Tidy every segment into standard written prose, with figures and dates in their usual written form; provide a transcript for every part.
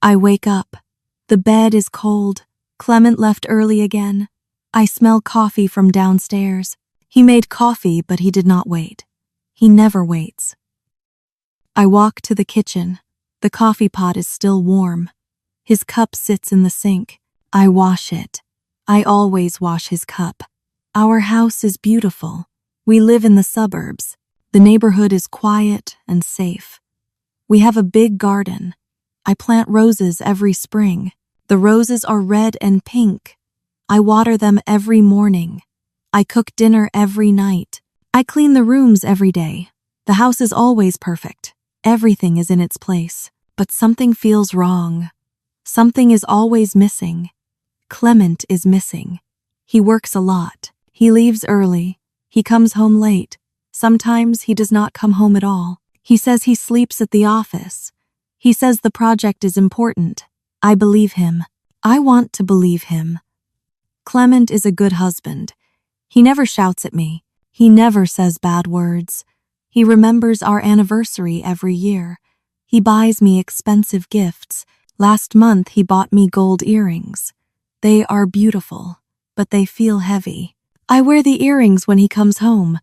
I wake up. The bed is cold. Clement left early again. I smell coffee from downstairs. He made coffee, but he did not wait. He never waits. I walk to the kitchen. The coffee pot is still warm. His cup sits in the sink. I wash it. I always wash his cup. Our house is beautiful. We live in the suburbs. The neighborhood is quiet and safe. We have a big garden. I plant roses every spring. The roses are red and pink. I water them every morning. I cook dinner every night. I clean the rooms every day. The house is always perfect. Everything is in its place. But something feels wrong. Something is always missing. Clement is missing. He works a lot. He leaves early. He comes home late. Sometimes he does not come home at all. He says he sleeps at the office. He says the project is important. I believe him. I want to believe him. Clement is a good husband. He never shouts at me. He never says bad words. He remembers our anniversary every year. He buys me expensive gifts. Last month he bought me gold earrings. They are beautiful, but they feel heavy. I wear the earrings when he comes home.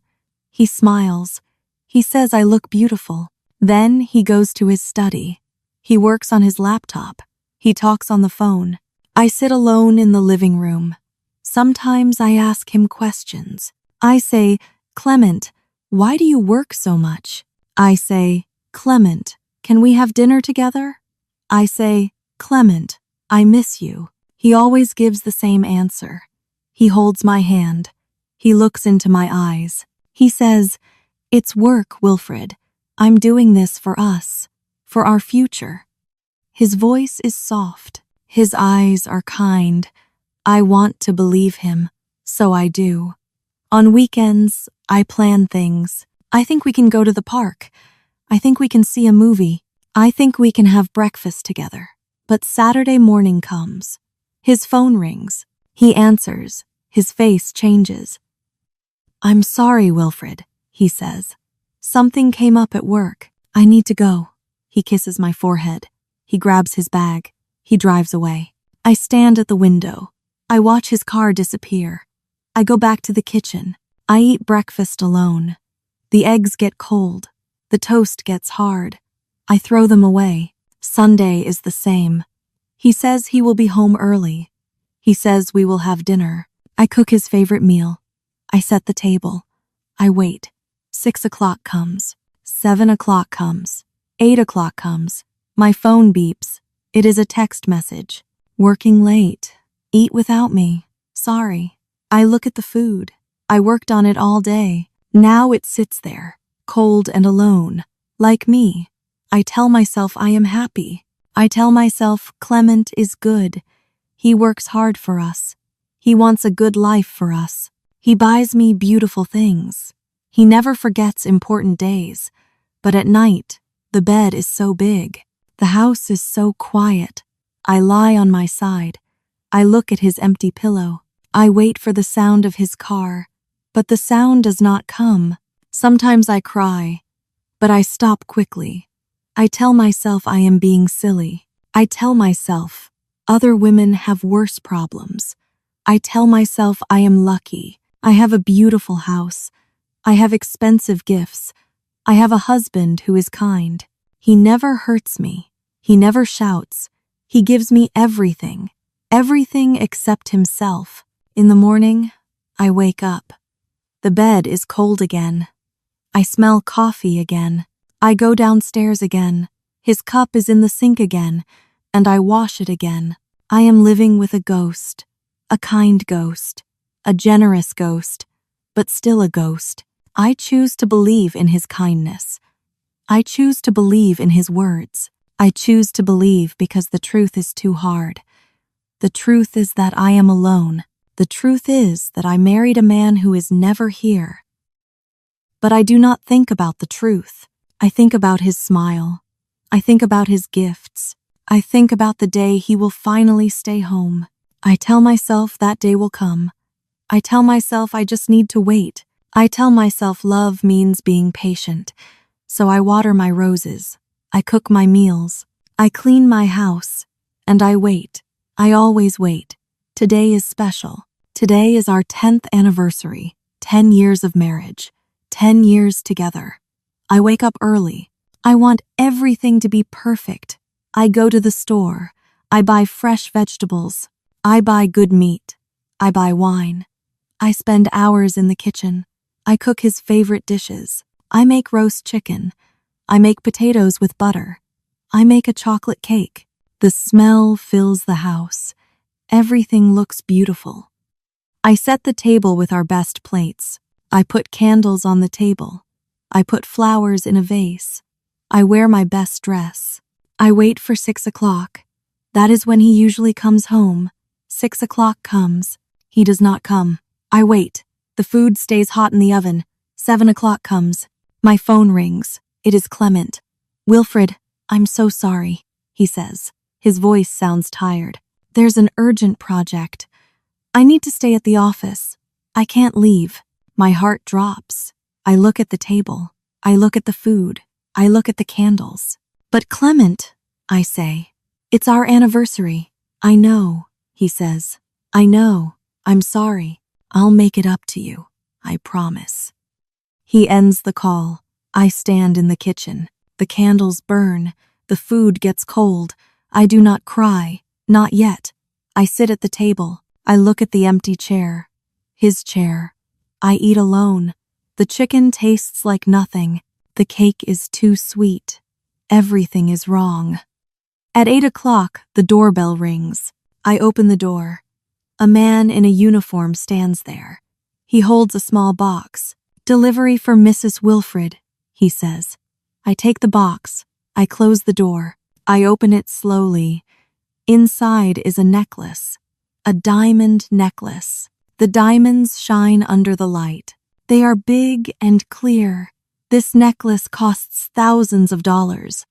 He smiles. He says I look beautiful. Then he goes to his study. He works on his laptop. He talks on the phone. I sit alone in the living room. Sometimes I ask him questions. I say, Clement, why do you work so much? I say, Clement, can we have dinner together? I say, Clement, I miss you. He always gives the same answer. He holds my hand. He looks into my eyes. He says, it's work, Wilfred. I'm doing this for us, for our future. His voice is soft. His eyes are kind. I want to believe him, so I do. On weekends, I plan things. I think we can go to the park. I think we can see a movie. I think we can have breakfast together. But Saturday morning comes. His phone rings. He answers. His face changes. I'm sorry, Wilfred, he says. Something came up at work. I need to go. He kisses my forehead. He grabs his bag. He drives away. I stand at the window. I watch his car disappear. I go back to the kitchen. I eat breakfast alone. The eggs get cold. The toast gets hard. I throw them away. Sunday is the same. He says he will be home early. He says we will have dinner. I cook his favorite meal. I set the table. I wait. 6 o'clock comes. 7 o'clock comes. 8 o'clock comes. My phone beeps. It is a text message. Working late. Eat without me. Sorry. I look at the food. I worked on it all day. Now it sits there, cold and alone, like me. I tell myself I am happy. I tell myself Clement is good. He works hard for us. He wants a good life for us. He buys me beautiful things. He never forgets important days. But at night, the bed is so big. The house is so quiet. I lie on my side. I look at his empty pillow. I wait for the sound of his car. But the sound does not come. Sometimes I cry. But I stop quickly. I tell myself I am being silly. I tell myself other women have worse problems. I tell myself I am lucky. I have a beautiful house. I have expensive gifts. I have a husband who is kind. He never hurts me. He never shouts. He gives me everything. Everything except himself. In the morning, I wake up. The bed is cold again. I smell coffee again. I go downstairs again. His cup is in the sink again, and I wash it again. I am living with a ghost. A kind ghost. A generous ghost. But still a ghost. I choose to believe in his kindness. I choose to believe in his words. I choose to believe because the truth is too hard. The truth is that I am alone. The truth is that I married a man who is never here. But I do not think about the truth. I think about his smile. I think about his gifts. I think about the day he will finally stay home. I tell myself that day will come. I tell myself I just need to wait. I tell myself love means being patient. So I water my roses. I cook my meals. I clean my house. And I wait. I always wait. Today is special. Today is our 10th anniversary. 10 years of marriage. 10 years together. I wake up early. I want everything to be perfect. I go to the store. I buy fresh vegetables. I buy good meat. I buy wine. I spend hours in the kitchen. I cook his favorite dishes. I make roast chicken. I make potatoes with butter. I make a chocolate cake. The smell fills the house. Everything looks beautiful. I set the table with our best plates. I put candles on the table. I put flowers in a vase. I wear my best dress. I wait for 6 o'clock. That is when he usually comes home. 6 o'clock comes. He does not come. I wait. The food stays hot in the oven. 7 o'clock comes. My phone rings. It is Clement. "Wilfred, I'm so sorry," he says. His voice sounds tired. "There's an urgent project. I need to stay at the office. I can't leave." My heart drops. I look at the table. I look at the food. I look at the candles. "But Clement," I say, "it's our anniversary." "I know," he says. "I know. I'm sorry. I'll make it up to you. I promise." He ends the call. I stand in the kitchen. The candles burn. The food gets cold. I do not cry. Not yet. I sit at the table. I look at the empty chair. His chair. I eat alone. The chicken tastes like nothing. The cake is too sweet. Everything is wrong. At 8 o'clock, the doorbell rings. I open the door. A man in a uniform stands there. He holds a small box. "Delivery for Mrs. Wilfred," he says. I take the box. I close the door. I open it slowly. Inside is a necklace. A diamond necklace. The diamonds shine under the light. They are big and clear. This necklace costs thousands of dollars.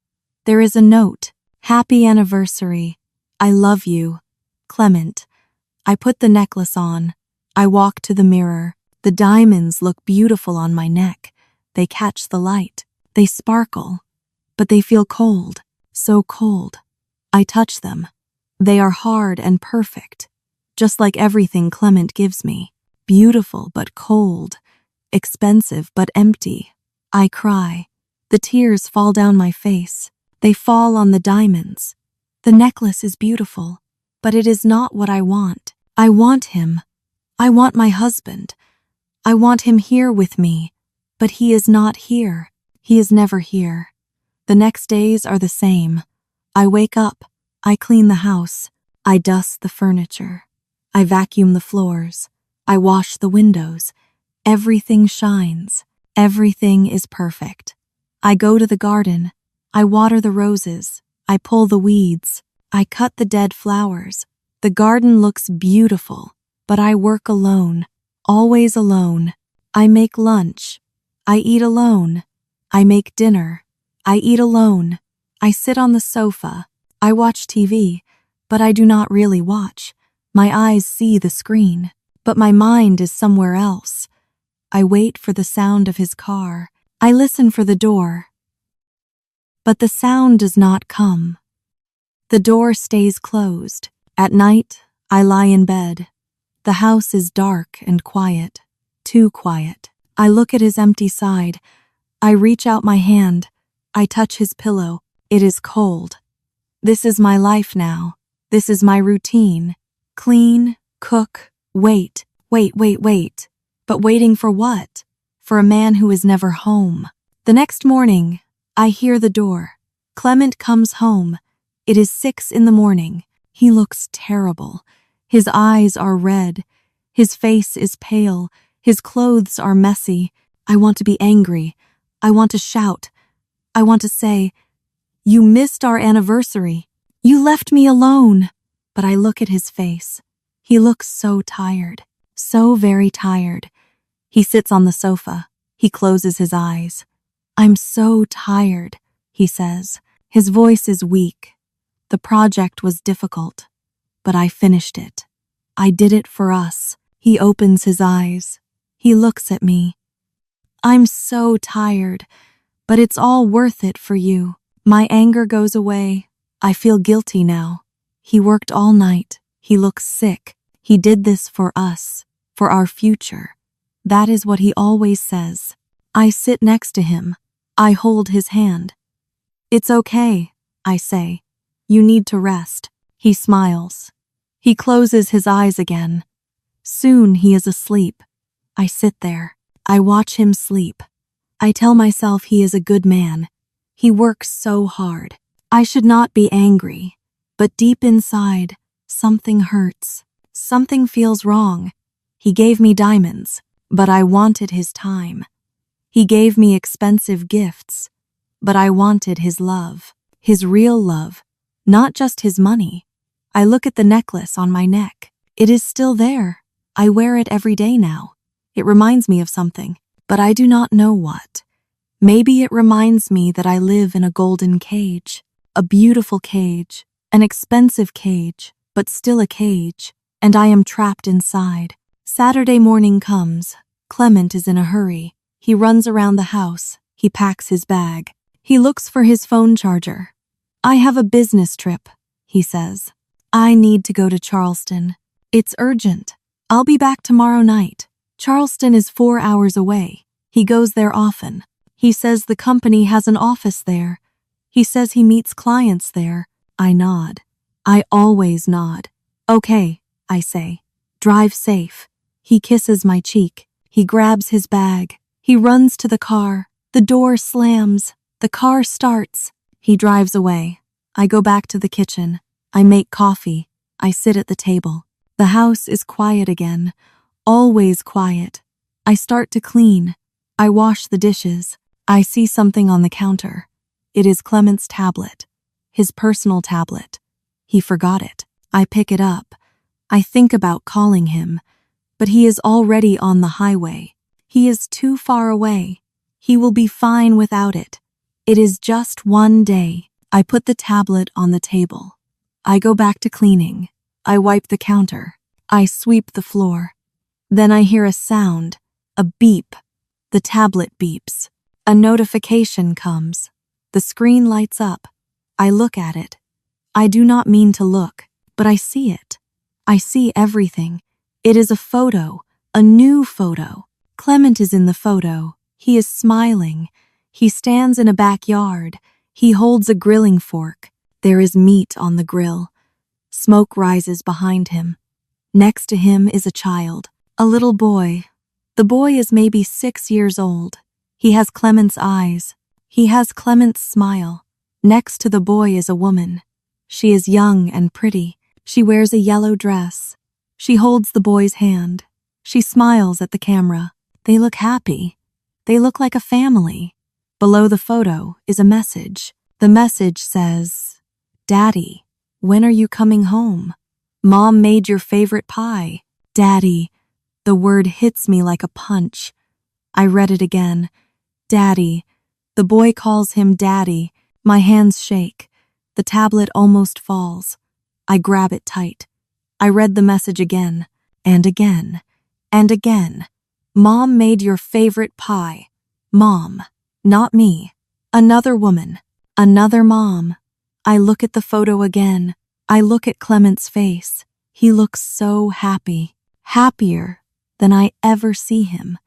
There is a note. "Happy anniversary. I love you. Clement." I put the necklace on. I walk to the mirror. The diamonds look beautiful on my neck. They catch the light. They sparkle. But they feel cold. So cold. I touch them. They are hard and perfect. Just like everything Clement gives me. Beautiful but cold. Expensive but empty. I cry. The tears fall down my face. They fall on the diamonds. The necklace is beautiful, but it is not what I want. I want him. I want my husband. I want him here with me, but he is not here. He is never here. The next days are the same. I wake up. I clean the house. I dust the furniture. I vacuum the floors. I wash the windows. Everything shines. Everything is perfect. I go to the garden. I water the roses. I pull the weeds. I cut the dead flowers. The garden looks beautiful, but I work alone, always alone. I make lunch. I eat alone. I make dinner. I eat alone. I sit on the sofa. I watch TV, but I do not really watch. My eyes see the screen, but my mind is somewhere else. I wait for the sound of his car. I listen for the door. But the sound does not come. The door stays closed. At night, I lie in bed. The house is dark and quiet. Too quiet. I look at his empty side. I reach out my hand. I touch his pillow. It is cold. This is my life now. This is my routine. Clean, cook, wait. But waiting for what? For a man who is never home. The next morning, I hear the door. Clement comes home. It is 6 in the morning. He looks terrible. His eyes are red. His face is pale. His clothes are messy. I want to be angry. I want to shout. I want to say, "You missed our anniversary. You left me alone." But I look at his face. He looks so tired. So very tired. He sits on the sofa. He closes his eyes. "I'm so tired," he says. His voice is weak. The project was difficult, but I finished it. I did it for us. He opens his eyes. He looks at me. "I'm so tired, but it's all worth it for you." My anger goes away. I feel guilty now. He worked all night. He looks sick. He did this for us, for our future. That is what he always says. I sit next to him. I hold his hand. It's okay, I say. You need to rest. He smiles. He closes his eyes again. Soon he is asleep. I sit there. I watch him sleep. I tell myself he is a good man. He works so hard. I should not be angry. But deep inside, something hurts. Something feels wrong. He gave me diamonds, but I wanted his time. He gave me expensive gifts, but I wanted his love. His real love, not just his money. I look at the necklace on my neck. It is still there. I wear it every day now. It reminds me of something, but I do not know what. Maybe it reminds me that I live in a golden cage, a beautiful cage, an expensive cage, but still a cage, and I am trapped inside. Saturday morning comes. Clement is in a hurry. He runs around the house. He packs his bag. He looks for his phone charger. I have a business trip, he says. I need to go to Charleston. It's urgent. I'll be back tomorrow night. Charleston is 4 hours away. He goes there often. He says the company has an office there. He says he meets clients there. I nod. I always nod. Okay, I say. Drive safe. He kisses my cheek. He grabs his bag. He runs to the car. The door slams. The car starts. He drives away. I go back to the kitchen. I make coffee. I sit at the table. The house is quiet again. Always quiet. I start to clean. I wash the dishes. I see something on the counter. It is Clement's tablet. His personal tablet. He forgot it. I pick it up. I think about calling him, but he is already on the highway. He is too far away. He will be fine without it. It is just one day. I put the tablet on the table. I go back to cleaning. I wipe the counter. I sweep the floor. Then I hear a sound, a beep. The tablet beeps. A notification comes. The screen lights up. I look at it. I do not mean to look, but I see it. I see everything. It is a photo, a new photo. Clement is in the photo. He is smiling. He stands in a backyard. He holds a grilling fork. There is meat on the grill. Smoke rises behind him. Next to him is a child, a little boy. The boy is maybe 6 years old. He has Clement's eyes. He has Clement's smile. Next to the boy is a woman. She is young and pretty. She wears a yellow dress. She holds the boy's hand. She smiles at the camera. They look happy. They look like a family. Below the photo is a message. The message says, "Daddy, when are you coming home? Mom made your favorite pie." Daddy. The word hits me like a punch. I read it again. Daddy. The boy calls him Daddy. My hands shake. The tablet almost falls. I grab it tight. I read the message again, and again, and again. Mom made your favorite pie. Mom, not me. Another woman. Another mom. I look at the photo again. I look at Clement's face. He looks so happy. Happier than I ever see him.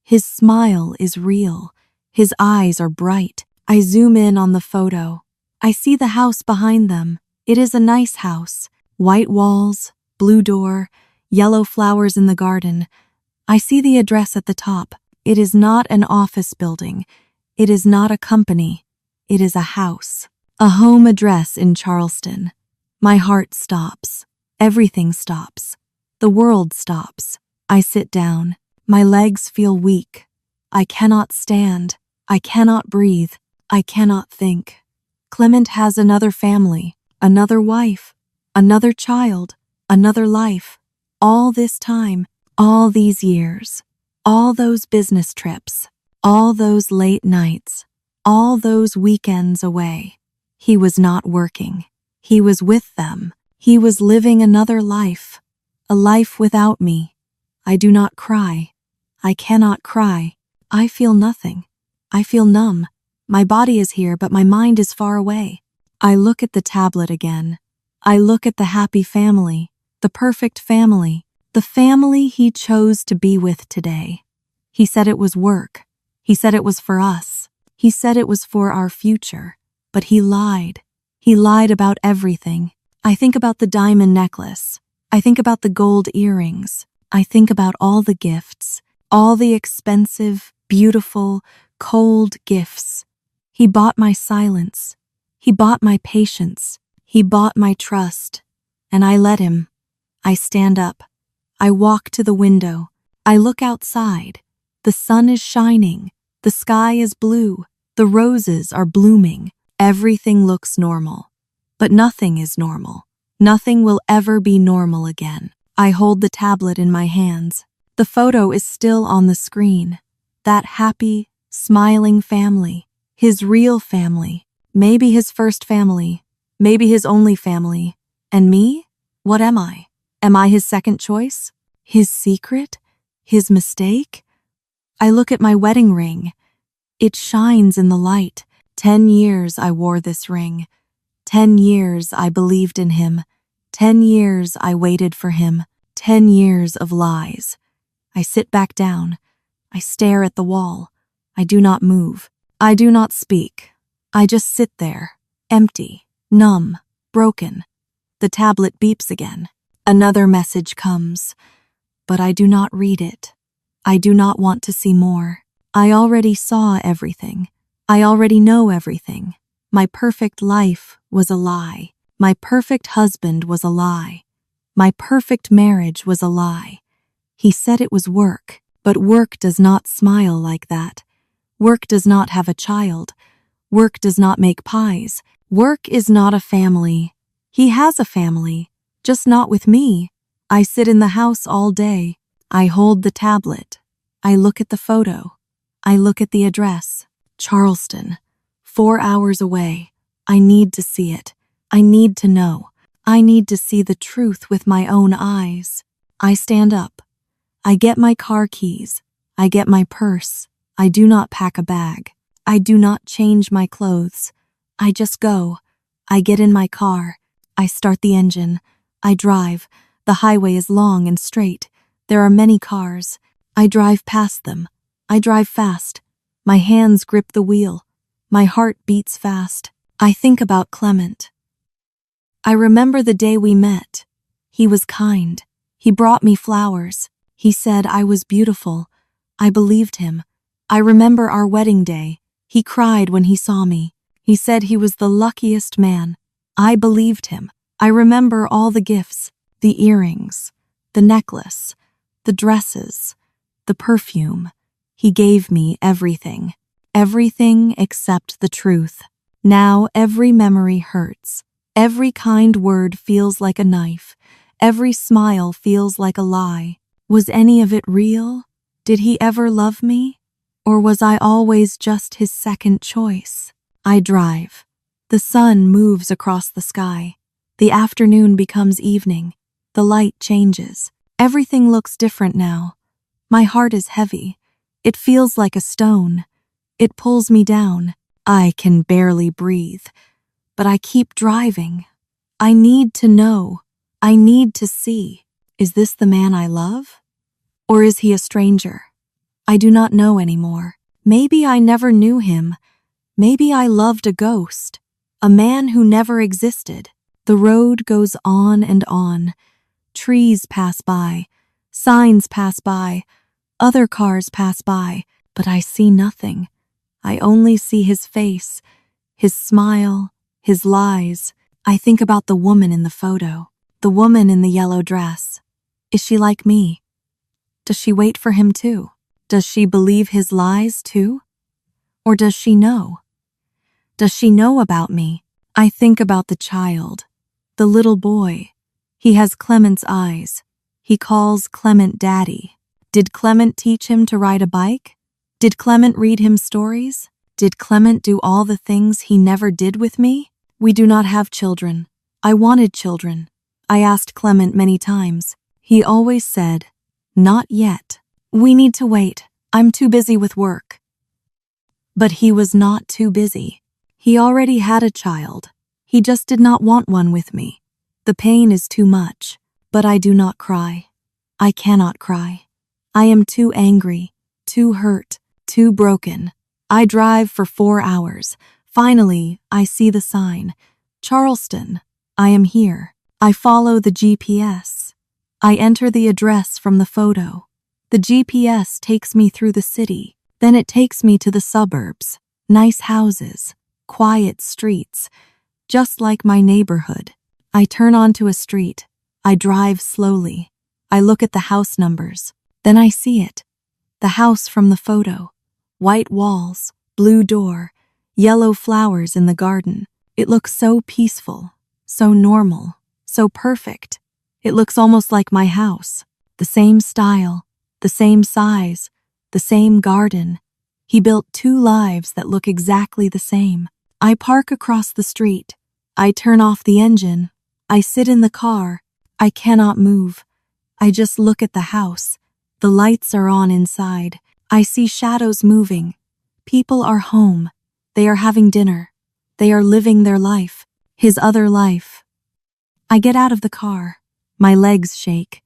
His smile is real. His eyes are bright. I zoom in on the photo. I see the house behind them. It is a nice house. White walls, blue door, yellow flowers in the garden. I see the address at the top. It is not an office building. It is not a company. It is a house. A home address in Charleston. My heart stops. Everything stops. The world stops. I sit down. My legs feel weak. I cannot stand. I cannot breathe. I cannot think. Clement has another family, another wife, another child, another life. All this time, all these years, all those business trips, all those late nights, all those weekends away. He was not working. He was with them. He was living another life, a life without me. I do not cry. I cannot cry. I feel nothing. I feel numb. My body is here, but my mind is far away. I look at the tablet again. I look at the happy family, the perfect family, the family he chose to be with today. He said it was work. He said it was for us. He said it was for our future. But he lied. He lied about everything. I think about the diamond necklace. I think about the gold earrings. I think about all the gifts, all the expensive, beautiful, cold gifts. He bought my silence. He bought my patience. He bought my trust. And I let him. I stand up. I walk to the window. I look outside. The sun is shining. The sky is blue. The roses are blooming. Everything looks normal. But nothing is normal. Nothing will ever be normal again. I hold the tablet in my hands. The photo is still on the screen. That happy, smiling family. His real family. Maybe his first family. Maybe his only family. And me? What am I? Am I his second choice? His secret? His mistake? I look at my wedding ring. It shines in the light. 10 years I wore this ring. 10 years I believed in him. 10 years I waited for him. 10 years of lies. I sit back down. I stare at the wall. I do not move. I do not speak. I just sit there, empty, numb, broken. The tablet beeps again. Another message comes. But I do not read it. I do not want to see more. I already saw everything. I already know everything. My perfect life was a lie. My perfect husband was a lie. My perfect marriage was a lie. He said it was work, but work does not smile like that. Work does not have a child. Work does not make pies. Work is not a family. He has a family, just not with me. I sit in the house all day. I hold the tablet. I look at the photo. I look at the address. Charleston. 4 hours away. I need to see it. I need to know. I need to see the truth with my own eyes. I stand up. I get my car keys. I get my purse. I do not pack a bag. I do not change my clothes. I just go. I get in my car. I start the engine. I drive. The highway is long and straight. There are many cars. I drive past them. I drive fast. My hands grip the wheel. My heart beats fast. I think about Clement. I remember the day we met. He was kind. He brought me flowers. He said I was beautiful. I believed him. I remember our wedding day. He cried when he saw me. He said he was the luckiest man. I believed him. I remember all the gifts, the earrings, the necklace, the dresses, the perfume. He gave me everything. Everything except the truth. Now every memory hurts. Every kind word feels like a knife. Every smile feels like a lie. Was any of it real? Did he ever love me? Or was I always just his second choice? I drive. The sun moves across the sky. The afternoon becomes evening. The light changes. Everything looks different now. My heart is heavy. It feels like a stone. It pulls me down. I can barely breathe. But I keep driving. I need to know. I need to see. Is this the man I love? Or is he a stranger? I do not know anymore. Maybe I never knew him. Maybe I loved a ghost. A man who never existed. The road goes on and on. Trees pass by. Signs pass by. Other cars pass by. But I see nothing. I only see his face, his smile, his lies. I think about the woman in the photo, the woman in the yellow dress. Is she like me? Does she wait for him too? Does she believe his lies too? Or does she know? Does she know about me? I think about the child, the little boy. He has Clement's eyes. He calls Clement Daddy. Did Clement teach him to ride a bike? Did Clement read him stories? Did Clement do all the things he never did with me? We do not have children. I wanted children. I asked Clement many times. He always said, "Not yet. We need to wait. I'm too busy with work." But he was not too busy. He already had a child. He just did not want one with me. The pain is too much, but I do not cry. I cannot cry. I am too angry, too hurt, too broken. I drive for 4 hours. Finally, I see the sign. Charleston, I am here. I follow the GPS. I enter the address from the photo. The GPS takes me through the city. Then it takes me to the suburbs. Nice houses, quiet streets, just like my neighborhood. I turn onto a street. I drive slowly. I look at the house numbers. Then I see it. The house from the photo. White walls, blue door, yellow flowers in the garden. It looks so peaceful, so normal, so perfect. It looks almost like my house. The same style, the same size, the same garden. He built 2 lives that look exactly the same. I park across the street. I turn off the engine. I sit in the car. I cannot move. I just look at the house. The lights are on inside. I see shadows moving. People are home. They are having dinner. They are living their life, his other life. I get out of the car. My legs shake.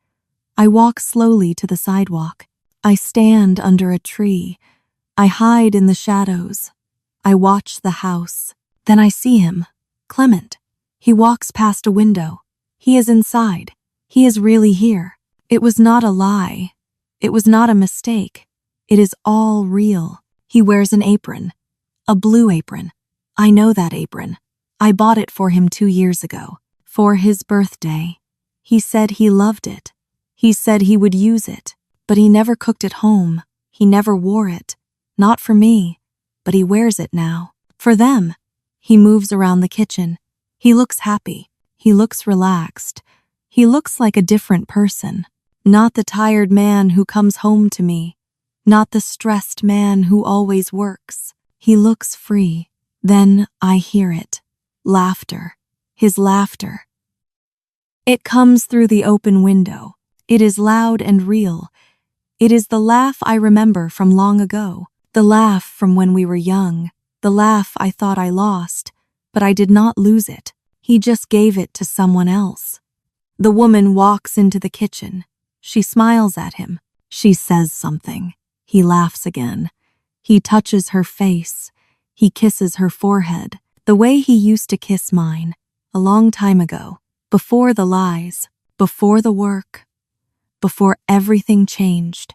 I walk slowly to the sidewalk. I stand under a tree. I hide in the shadows. I watch the house. Then I see him, Clement. He walks past a window. He is inside. He is really here. It was not a lie. It was not a mistake. It is all real. He wears an apron. A blue apron. I know that apron. I bought it for him 2 years ago. For his birthday. He said he loved it. He said he would use it. But he never cooked it home. He never wore it. Not for me. But he wears it now. For them. He moves around the kitchen. He looks happy. He looks relaxed. He looks like a different person. Not the tired man who comes home to me. Not the stressed man who always works. He looks free. Then I hear it. Laughter. His laughter. It comes through the open window. It is loud and real. It is the laugh I remember from long ago. The laugh from when we were young. The laugh I thought I lost, but I did not lose it. He just gave it to someone else. The woman walks into the kitchen. She smiles at him. She says something. He laughs again. He touches her face. He kisses her forehead, the way he used to kiss mine, a long time ago, before the lies, before the work, before everything changed.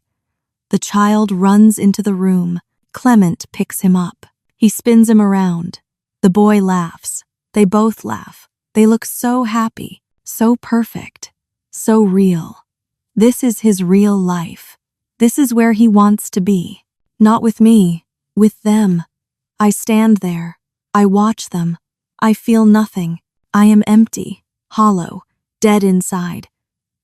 The child runs into the room. Clement picks him up. He spins him around. The boy laughs. They both laugh. They look so happy, so perfect, so real. This is his real life. This is where he wants to be. Not with me, with them. I stand there. I watch them. I feel nothing. I am empty, hollow, dead inside.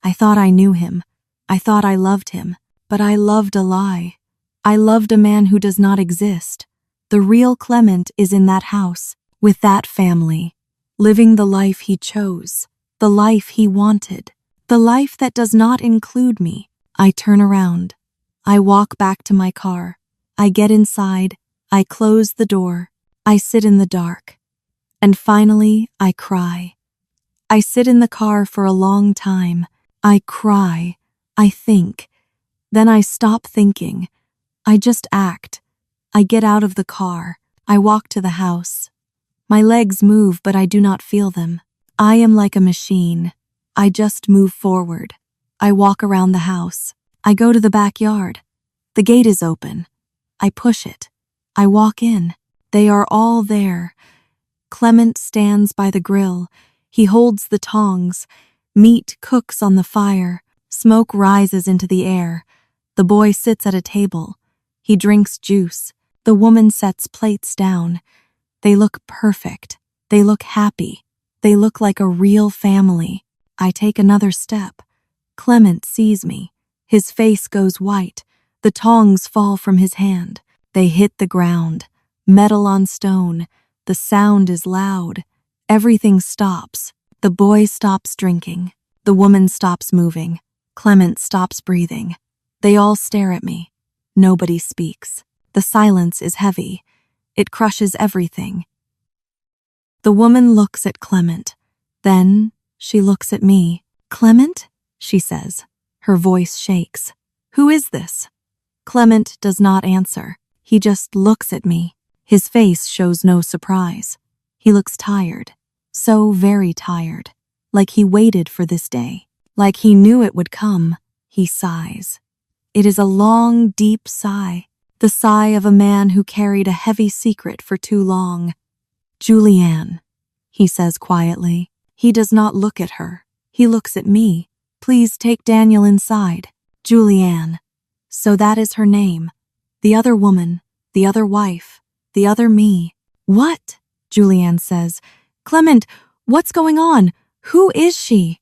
I thought I knew him. I thought I loved him. But I loved a lie. I loved a man who does not exist. The real Clement is in that house, with that family, living the life he chose, the life he wanted, the life that does not include me. I turn around. I walk back to my car. I get inside. I close the door. I sit in the dark. And finally, I cry. I sit in the car for a long time. I cry. I think. Then I stop thinking. I just act. I get out of the car. I walk to the house. My legs move, but I do not feel them. I am like a machine. I just move forward. I walk around the house. I go to the backyard. The gate is open. I push it. I walk in. They are all there. Clement stands by the grill. He holds the tongs. Meat cooks on the fire. Smoke rises into the air. The boy sits at a table. He drinks juice. The woman sets plates down. They look perfect. They look happy. They look like a real family. I take another step. Clement sees me. His face goes white. The tongs fall from his hand. They hit the ground. Metal on stone. The sound is loud. Everything stops. The boy stops drinking. The woman stops moving. Clement stops breathing. They all stare at me. Nobody speaks. The silence is heavy. It crushes everything. The woman looks at Clement. Then She looks at me. Clement? She says. Her voice shakes. Who is this? Clement does not answer. He just looks at me. His face shows no surprise. He looks tired. So very tired. Like he waited for this day. Like he knew it would come. He sighs. It is a long, deep sigh. The sigh of a man who carried a heavy secret for too long. Julianne, he says quietly. He does not look at her. He looks at me. Please take Daniel inside. Julianne. So that is her name. The other woman, the other wife, the other me. What? Julianne says. Clement, what's going on? Who is she?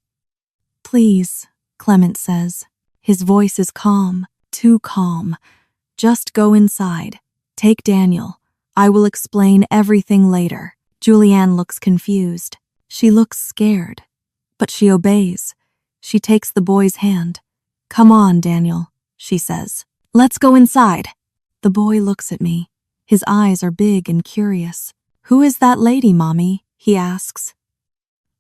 Please, Clement says. His voice is calm, too calm. Just go inside. Take Daniel. I will explain everything later. Julianne looks confused. She looks scared. But she obeys. She takes the boy's hand. Come on, Daniel, she says. Let's go inside. The boy looks at me. His eyes are big and curious. Who is that lady, Mommy? He asks.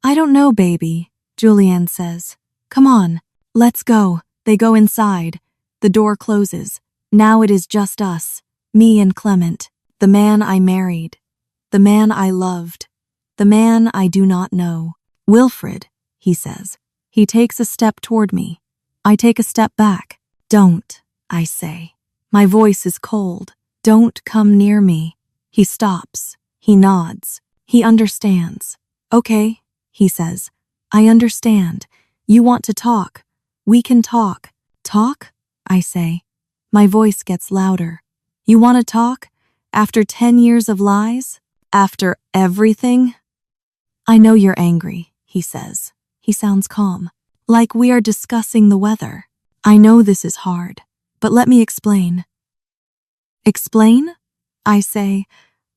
I don't know, baby, Julianne says. Come on, let's go. They go inside. The door closes. Now it is just us, me and Clement, the man I married, the man I loved, the man I do not know. Wilfred, he says. He takes a step toward me. I take a step back. Don't, I say. My voice is cold. Don't come near me. He stops. He nods. He understands. Okay, he says. I understand. You want to talk. We can talk. Talk? I say. My voice gets louder. You want to talk? After 10 years of lies? After everything? I know you're angry, he says. He sounds calm. Like we are discussing the weather. I know this is hard, but let me explain. Explain? I say.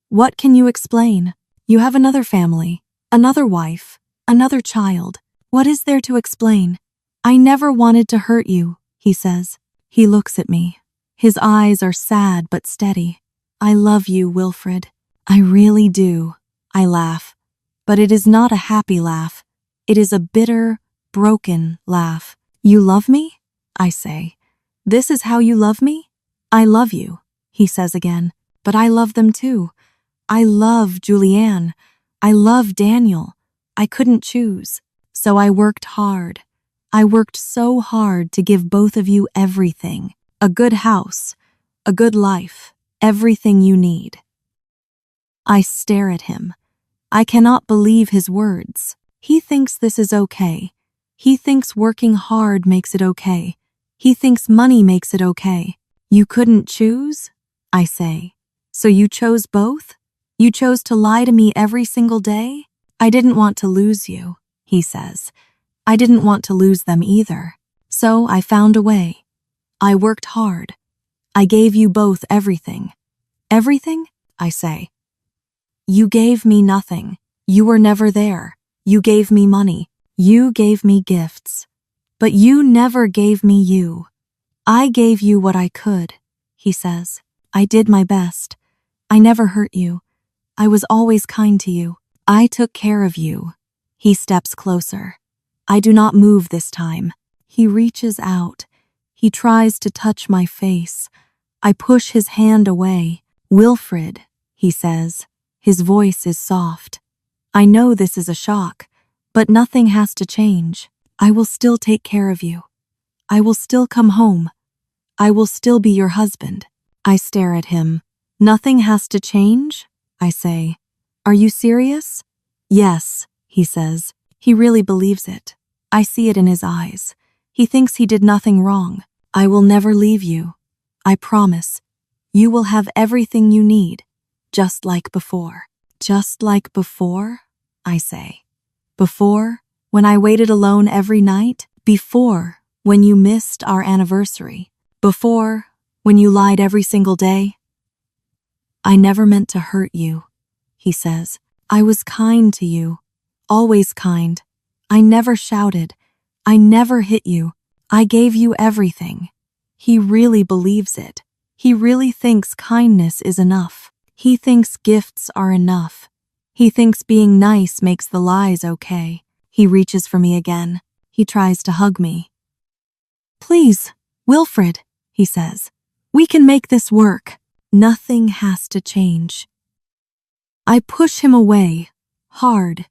What can you explain? You have another family, another wife, another child. What is there to explain? I never wanted to hurt you, he says. He looks at me. His eyes are sad but steady. I love you, Wilfred. I really do. I laugh. But it is not a happy laugh. It is a bitter, broken laugh. You love me? I say. This is how you love me? I love you, he says again. But I love them too. I love Julianne. I love Daniel. I couldn't choose. So I worked hard. I worked so hard to give both of you everything. A good house, a good life, everything you need. I stare at him. I cannot believe his words. He thinks this is okay. He thinks working hard makes it okay. He thinks money makes it okay. You couldn't choose? I say. So you chose both? You chose to lie to me every single day? I didn't want to lose you, he says. I didn't want to lose them either. So I found a way. I worked hard. I gave you both everything. Everything? I say. You gave me nothing. You were never there. You gave me money. You gave me gifts. But you never gave me you. I gave you what I could, he says. I did my best. I never hurt you. I was always kind to you. I took care of you. He steps closer. I do not move this time. He reaches out. He tries to touch my face. I push his hand away. Wilfred, he says. His voice is soft. I know this is a shock, but nothing has to change. I will still take care of you. I will still come home. I will still be your husband. I stare at him. Nothing has to change? I say. Are you serious? Yes, he says. He really believes it. I see it in his eyes. He thinks he did nothing wrong. I will never leave you. I promise. You will have everything you need, just like before. Just like before, I say. Before, when I waited alone every night. Before, when you missed our anniversary. Before, when you lied every single day. I never meant to hurt you, he says. I was kind to you. Always kind. I never shouted. I never hit you. I gave you everything. He really believes it. He really thinks kindness is enough. He thinks gifts are enough. He thinks being nice makes the lies okay. He reaches for me again. He tries to hug me. "Please, Wilfred," he says. "We can make this work. Nothing has to change." I push him away, hard.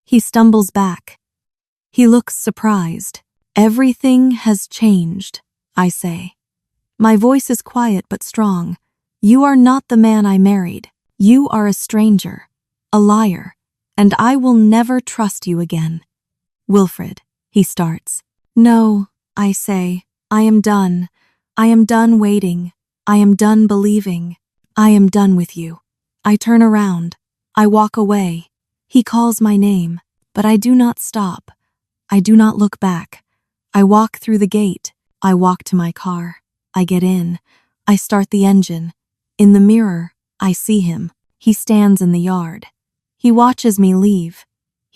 He stumbles back. He looks surprised. "Everything has changed," I say. My voice is quiet but strong. "You are not the man I married. You are a stranger, a liar, and I will never trust you again." "Wilfred," he starts. "No," I say. "I am done. I am done waiting. I am done believing. I am done with you." I turn around. I walk away. He calls my name, but I do not stop. I do not look back. I walk through the gate. I walk to my car. I get in. I start the engine. In the mirror, I see him. He stands in the yard. He watches me leave.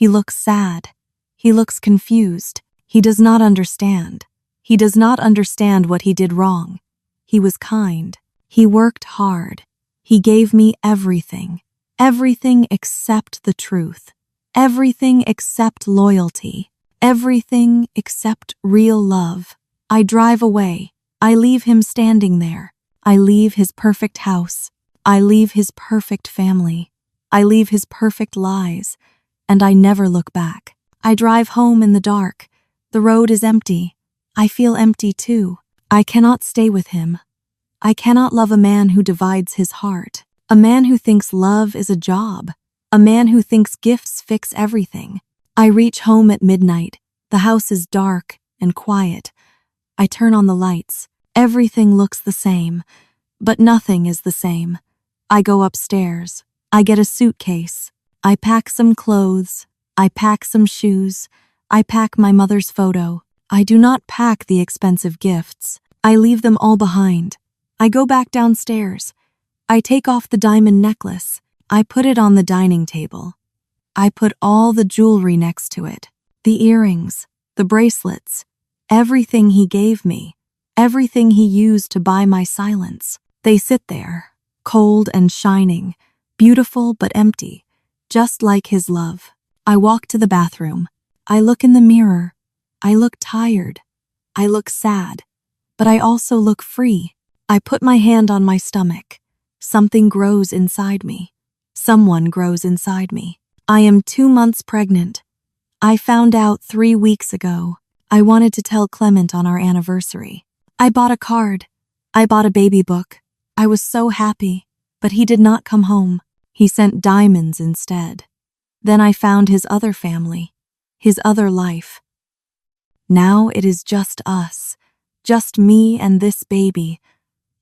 He looks sad. He looks confused. He does not understand. He does not understand what he did wrong. He was kind. He worked hard. He gave me everything. Everything except the truth. Everything except loyalty. Everything except real love. I drive away. I leave him standing there. I leave his perfect house. I leave his perfect family. I leave his perfect lies. And I never look back. I drive home in the dark. The road is empty. I feel empty too. I cannot stay with him. I cannot love a man who divides his heart. A man who thinks love is a job. A man who thinks gifts fix everything. I reach home at midnight. The house is dark and quiet. I turn on the lights. Everything looks the same, but nothing is the same. I go upstairs. I get a suitcase. I pack some clothes. I pack some shoes. I pack my mother's photo. I do not pack the expensive gifts. I leave them all behind. I go back downstairs. I take off the diamond necklace. I put it on the dining table. I put all the jewelry next to it. The earrings, the bracelets, everything he gave me, everything he used to buy my silence. They sit there, cold and shining, beautiful but empty, just like his love. I walk to the bathroom. I look in the mirror. I look tired. I look sad. But I also look free. I put my hand on my stomach. Something grows inside me. Someone grows inside me. I am 2 months pregnant. I found out 3 weeks ago. I wanted to tell Clement on our anniversary. I bought a card. I bought a baby book. I was so happy, but he did not come home. He sent diamonds instead. Then I found his other family, his other life. Now it is just us, just me and this baby.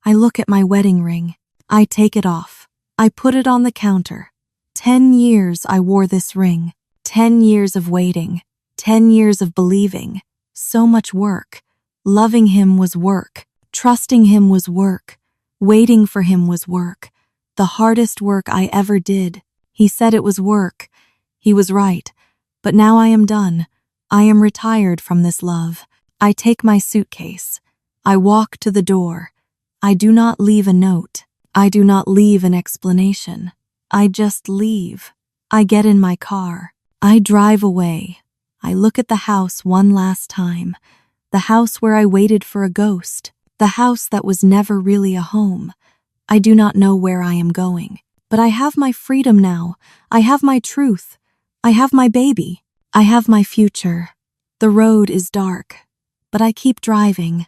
I look at my wedding ring. I take it off. I put it on the counter. 10 years I wore this ring. 10 years of waiting. 10 years of believing. So much work. Loving him was work. Trusting him was work. Waiting for him was work. The hardest work I ever did. He said it was work. He was right. But now I am done. I am retired from this love. I take my suitcase. I walk to the door. I do not leave a note. I do not leave an explanation. I just leave. I get in my car. I drive away. I look at the house one last time. The house where I waited for a ghost. The house that was never really a home. I do not know where I am going. But I have my freedom now. I have my truth. I have my baby. I have my future. The road is dark, but I keep driving.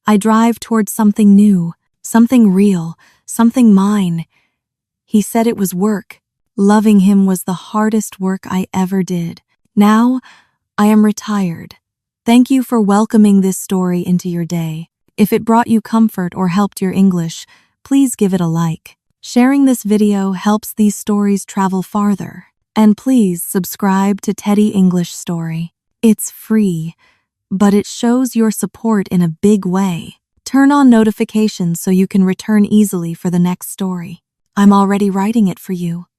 I drive towards something new, something real, something mine. He said it was work. Loving him was the hardest work I ever did. Now, I am retired. Thank you for welcoming this story into your day. If it brought you comfort or helped your English, please give it a like. Sharing this video helps these stories travel farther. And please subscribe to Teddy English Story. It's free, but it shows your support in a big way. Turn on notifications so you can return easily for the next story. I'm already writing it for you.